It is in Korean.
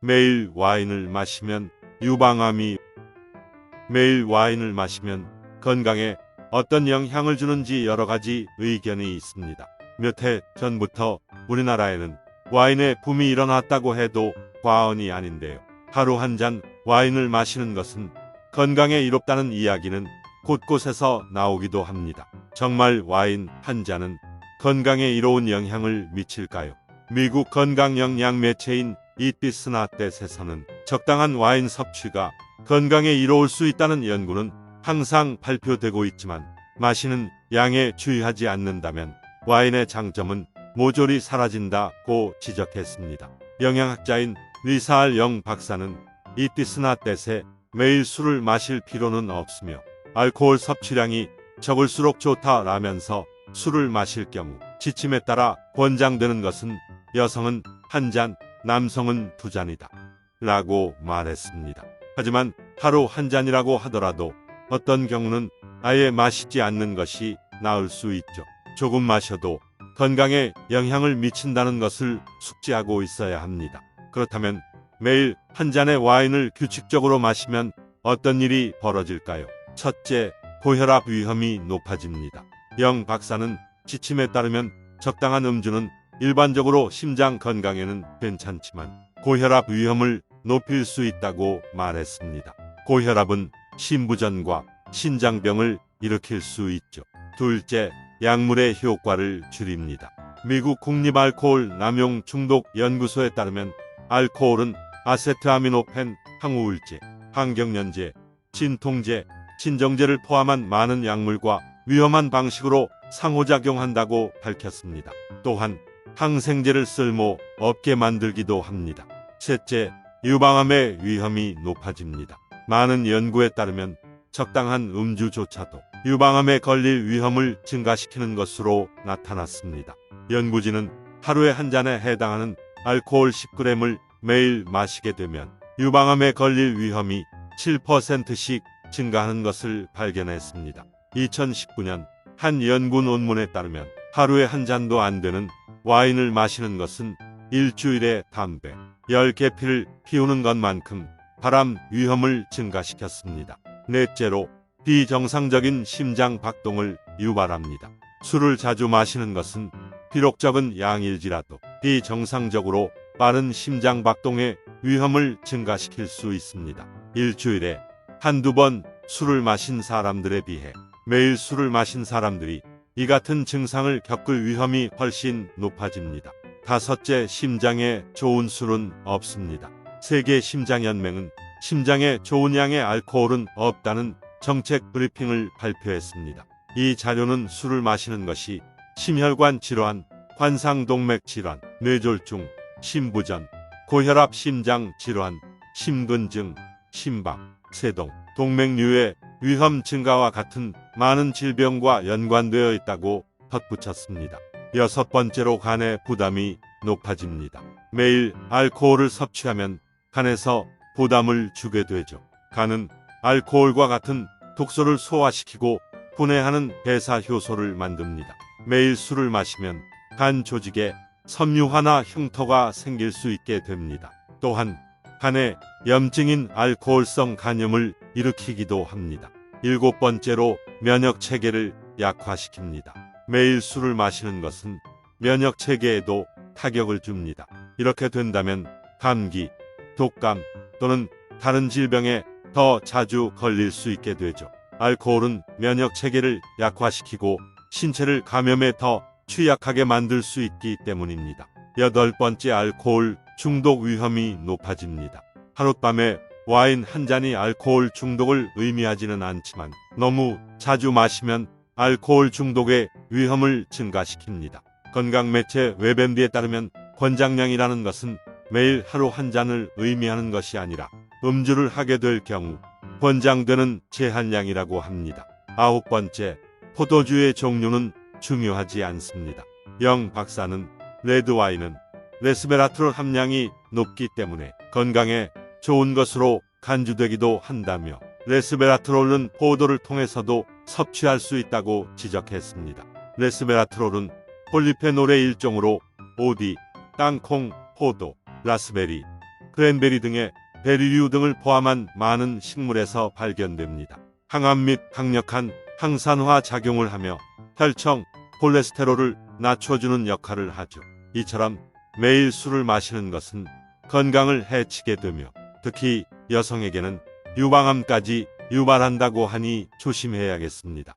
매일 와인을 마시면 유방암이 매일 와인을 마시면 건강에 어떤 영향을 주는지 여러 가지 의견이 있습니다. 몇 해 전부터 우리나라에는 와인의 붐이 일어났다고 해도 과언이 아닌데요. 하루 한 잔 와인을 마시는 것은 건강에 이롭다는 이야기는 곳곳에서 나오기도 합니다. 정말 와인 한 잔은 건강에 이로운 영향을 미칠까요? 미국 건강영양 매체인 이트비스나댓에서는 적당한 와인 섭취가 건강에 이로울 수 있다는 연구는 항상 발표되고 있지만 마시는 양에 주의하지 않는다면 와인의 장점은 모조리 사라진다고 지적했습니다. 영양학자인 리사알 영 박사는 이트비스나댓에 매일 술을 마실 필요는 없으며 알코올 섭취량이 적을수록 좋다라면서 술을 마실 경우 지침에 따라 권장되는 것은 여성은 한 잔, 남성은 두 잔이다 라고 말했습니다. 하지만 하루 한 잔이라고 하더라도 어떤 경우는 아예 마시지 않는 것이 나을 수 있죠. 조금 마셔도 건강에 영향을 미친다는 것을 숙지하고 있어야 합니다. 그렇다면 매일 한 잔의 와인을 규칙적으로 마시면 어떤 일이 벌어질까요? 첫째, 고혈압 위험이 높아집니다. 영 박사는 지침에 따르면 적당한 음주는 일반적으로 심장 건강에는 괜찮지만 고혈압 위험을 높일 수 있다고 말했습니다. 고혈압은 심부전과 신장병을 일으킬 수 있죠. 둘째, 약물의 효과를 줄입니다. 미국 국립알코올 남용 중독 연구소에 따르면 알코올은 아세트아미노펜, 항우울제, 항경련제, 진통제, 진정제를 포함한 많은 약물과 위험한 방식으로 상호작용한다고 밝혔습니다. 또한 항생제를 쓸모 없게 만들기도 합니다. 셋째, 유방암의 위험이 높아집니다. 많은 연구에 따르면 적당한 음주조차도 유방암에 걸릴 위험을 증가시키는 것으로 나타났습니다. 연구진은 하루에 한 잔에 해당하는 알코올 10g을 매일 마시게 되면 유방암에 걸릴 위험이 7%씩 증가하는 것을 발견했습니다. 2019년 한 연구 논문에 따르면 하루에 한 잔도 안 되는 와인을 마시는 것은 일주일에 담배 10개피를 피우는 것만큼 발암 위험을 증가시켰습니다. 넷째로 비정상적인 심장 박동을 유발합니다. 술을 자주 마시는 것은 비록 적은 양일지라도 비정상적으로 빠른 심장 박동의 위험을 증가시킬 수 있습니다. 일주일에 한두 번 술을 마신 사람들에 비해 매일 술을 마신 사람들이 이 같은 증상을 겪을 위험이 훨씬 높아집니다. 다섯째, 심장에 좋은 술은 없습니다. 세계 심장연맹은 심장에 좋은 양의 알코올은 없다는 정책 브리핑을 발표했습니다. 이 자료는 술을 마시는 것이 심혈관 질환, 관상동맥 질환, 뇌졸중, 심부전, 고혈압 심장 질환, 심근증, 심박, 세동, 동맥류의 위험 증가와 같은 많은 질병과 연관되어 있다고 덧붙였습니다. 여섯 번째로 간의 부담이 높아집니다. 매일 알코올을 섭취하면 간에서 부담을 주게 되죠. 간은 알코올과 같은 독소를 소화시키고 분해하는 배사 효소를 만듭니다. 매일 술을 마시면 간 조직에 섬유화나 흉터가 생길 수 있게 됩니다. 또한 간에 염증인 알코올성 간염을 일으키기도 합니다. 일곱 번째로 면역 체계를 약화시킵니다. 매일 술을 마시는 것은 면역 체계에도 타격을 줍니다. 이렇게 된다면 감기, 독감 또는 다른 질병에 더 자주 걸릴 수 있게 되죠. 알코올은 면역 체계를 약화시키고 신체를 감염에 더 취약하게 만들 수 있기 때문입니다. 여덟 번째, 알코올 중독 위험이 높아집니다. 하룻밤에 와인 한 잔이 알코올 중독을 의미하지는 않지만 너무 자주 마시면 알코올 중독의 위험을 증가시킵니다. 건강매체 웹MD에 따르면 권장량이라는 것은 매일 하루 한 잔을 의미하는 것이 아니라 음주를 하게 될 경우 권장되는 제한량이라고 합니다. 아홉 번째, 포도주의 종류는 중요하지 않습니다. 영 박사는 레드와인은 레스베라트롤 함량이 높기 때문에 건강에 좋은 것으로 간주되기도 한다며 레스베라트롤은 포도를 통해서도 섭취할 수 있다고 지적했습니다. 레스베라트롤은 폴리페놀의 일종으로 오디, 땅콩, 포도, 라스베리, 크랜베리 등의 베리류 등을 포함한 많은 식물에서 발견됩니다. 항암 및 강력한 항산화 작용을 하며 혈청, 콜레스테롤을 낮춰주는 역할을 하죠. 이처럼 매일 술을 마시는 것은 건강을 해치게 되며 특히 여성에게는 유방암까지 유발한다고 하니 조심해야겠습니다.